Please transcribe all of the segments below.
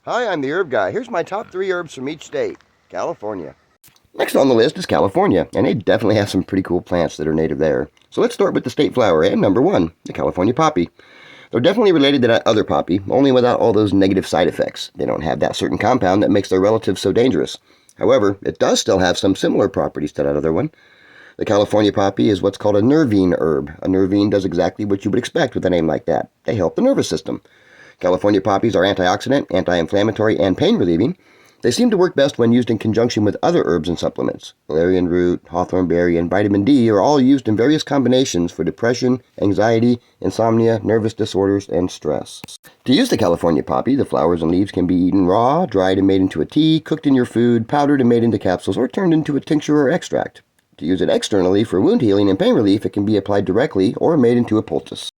Hi, I'm the Herb Guy. Here's my top 3 herbs from each state. California. Next on the list is California, and they definitely have some pretty cool plants that are native there. So let's start with the state flower, and number 1, the California poppy. They're definitely related to that other poppy, only without all those negative side effects. They don't have that certain compound that makes their relatives so dangerous. However, it does still have some similar properties to that other one. The California poppy is what's called a nervine herb. A nervine does exactly what you would expect with a name like that. They help the nervous system. California poppies are antioxidant, anti-inflammatory, and pain-relieving. They seem to work best when used in conjunction with other herbs and supplements. Valerian root, hawthorn berry, and vitamin D are all used in various combinations for depression, anxiety, insomnia, nervous disorders, and stress. To use the California poppy, the flowers and leaves can be eaten raw, dried and made into a tea, cooked in your food, powdered and made into capsules, or turned into a tincture or extract. To use it externally for wound healing and pain relief, it can be applied directly or made into a poultice.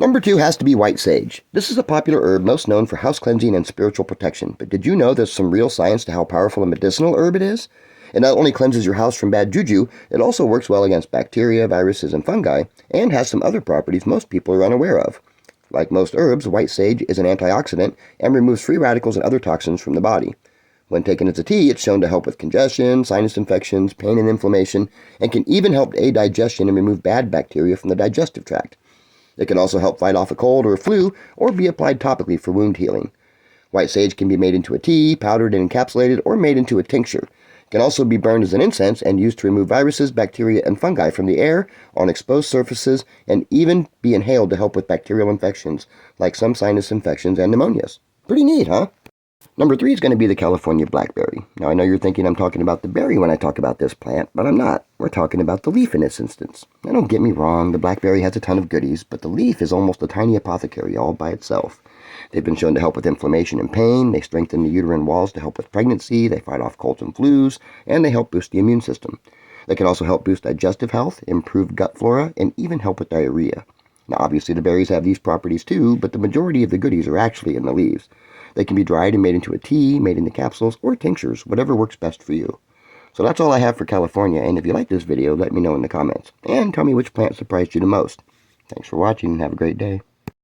Number 2 has to be white sage. This is a popular herb most known for house cleansing and spiritual protection, but did you know there's some real science to how powerful a medicinal herb it is? It not only cleanses your house from bad juju, it also works well against bacteria, viruses, and fungi, and has some other properties most people are unaware of. Like most herbs, white sage is an antioxidant and removes free radicals and other toxins from the body. When taken as a tea, it's shown to help with congestion, sinus infections, pain and inflammation, and can even help aid digestion and remove bad bacteria from the digestive tract. It can also help fight off a cold or a flu, or be applied topically for wound healing. White sage can be made into a tea, powdered and encapsulated, or made into a tincture. It can also be burned as an incense and used to remove viruses, bacteria, and fungi from the air, on exposed surfaces, and even be inhaled to help with bacterial infections, like some sinus infections and pneumonias. Pretty neat, huh? Number 3 is going to be the California blackberry. Now, I know you're thinking I'm talking about the berry when I talk about this plant, but I'm not. We're talking about the leaf in this instance. Now, don't get me wrong, the blackberry has a ton of goodies, but the leaf is almost a tiny apothecary all by itself. They've been shown to help with inflammation and pain, they strengthen the uterine walls to help with pregnancy, they fight off colds and flus, and they help boost the immune system. They can also help boost digestive health, improve gut flora, and even help with diarrhea. Now, obviously, the berries have these properties too, but the majority of the goodies are actually in the leaves. They can be dried and made into a tea, made into capsules, or tinctures, whatever works best for you. So that's all I have for California, and if you like this video, let me know in the comments. And tell me which plant surprised you the most. Thanks for watching, and have a great day.